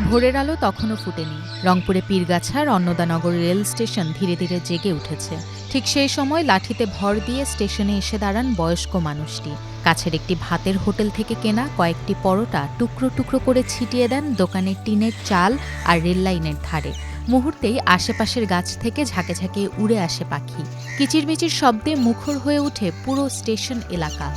ভোরের আলো তখনও ফুটেনি। রংপুরে পীরগাছার অন্নদানগর রেল স্টেশন ধীরে ধীরে জেগে উঠেছে। ঠিক সেই সময় লাঠিতে ভর দিয়ে স্টেশনে এসে দাঁড়ান বয়স্ক মানুষটি। কাছের একটি ভাতের হোটেল থেকে কেনা কয়েকটি পরোটা টুকরো টুকরো করে ছিটিয়ে দেন দোকানের টিনের চাল আর রেললাইনের ধারে। মুহূর্তেই আশেপাশের গাছ থেকে ঝাঁকে ঝাঁকে উড়ে আসে পাখি। কিচিরমিচির শব্দে মুখর হয়ে ওঠে পুরো স্টেশন এলাকা।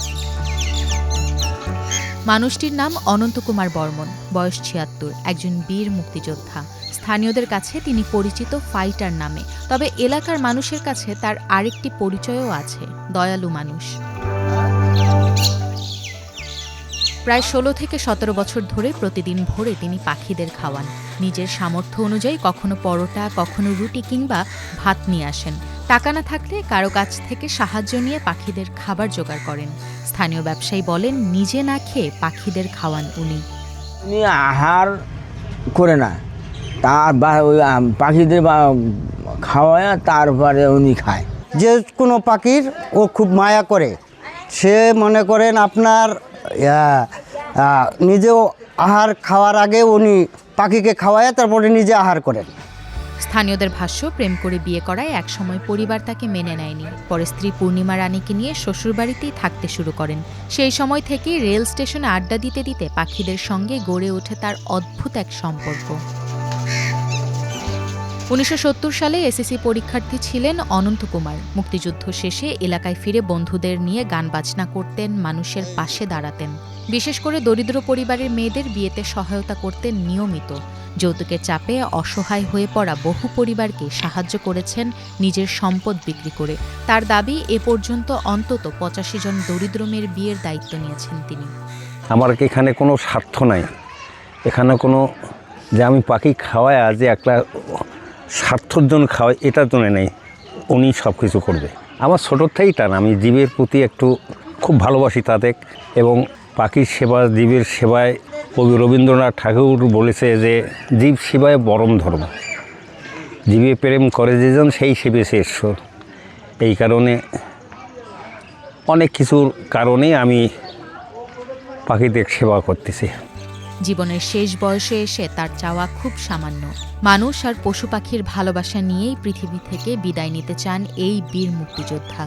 মানুষটির নাম অনন্ত কুমার বর্মন, বয়স ৭৬, একজন বীর মুক্তিযোদ্ধা। স্থানীয়দের কাছে তিনি পরিচিত ফাইটার নামে। তবে এলাকার মানুষের কাছে তার আরেকটি পরিচয়ও আছে, দয়ালু মানুষ। প্রায় ১৬ থেকে ১৭ বছর ধরে প্রতিদিন ভোরে তিনি পাখিদের খাওয়ান। নিজের সামর্থ্য অনুযায়ী কখনো পরোটা, কখনো রুটি কিংবা ভাত নিয়ে আসেন। টাকা না থাকলে কারো কাছ থেকে সাহায্য নিয়ে পাখিদের খাবার জোগাড় করেন। স্থানীয় ব্যবসায়ী বলেন, নিজে না খেয়ে পাখিদের খাওয়ান উনি। উনি আহার করে না, তার ওই পাখিদের খাওয়ায় তারপরে উনি খায়। যে কোনো পাখির ও খুব মায়া করে। সে মনে করেন আপনার নিজেও আহার খাওয়ার আগে উনি পাখিকে খাওয়ায় তারপরে নিজে আহার করেন। স্থানীয়দের ভাষ্য, প্রেম করে বিয়ে করায় একসময় পরিবার তাকে মেনে নেয়নি। পরে স্ত্রী পূর্ণিমা রানীকে নিয়ে শ্বশুরবাড়িতেই থাকতে শুরু করেন। সেই সময় থেকে রেল স্টেশনে আড্ডা দিতে দিতে পাখিদের সঙ্গে গড়ে ওঠে তার অদ্ভুত এক সম্পর্ক। ১৯৭০ সালে এসএসসি পরীক্ষার্থী ছিলেন অনন্ত কুমার। মুক্তিযুদ্ধ শেষে এলাকায় ফিরে বন্ধুদের নিয়ে গান বাজনা করতেন, মানুষের পাশে দাঁড়াতেন। বিশেষ করে দরিদ্র পরিবারের মেয়েদের বিয়েতে সহায়তা করতেন নিয়মিত। যৌতুকের চাপে অসহায় হয়ে পড়া বহু পরিবারকে সাহায্য করেছেন নিজের সম্পদ বিক্রি করে। তার দাবি, এ পর্যন্ত অন্তত ৮৫ জন দরিদ্র মেয়ের বিয়ের দায়িত্ব নিয়েছেন তিনি। আমার এখানে কোনো স্বার্থ নাই, এখানে কোনো যে আমি পাখি খাওয়াই যে একটা স্বার্থর জন্য খাওয়াই এটার জন্য নেই। উনি সব কিছু করবে। আমার ছোটোর থেকেই টান, আমি জীবের প্রতি একটু খুব ভালোবাসি তাদের, এবং পাখির সেবা, জীবের সেবায় কবি রবীন্দ্রনাথ ঠাকুর বলেছে যে জীব সেবায় পরম ধর্ম, জীবে প্রেম করে যেজন সেই সেবেছে ঈশ্বর। এই কারণে অনেক কিছুর কারণে আমি পাখিদের সেবা করতেছি। জীবনের শেষ বয়সে এসে তার চাওয়া খুব সামান্য। মানুষ আর পশু পাখির ভালোবাসা নিয়েই পৃথিবী থেকে বিদায় নিতে চান এই বীর মুক্তিযোদ্ধা।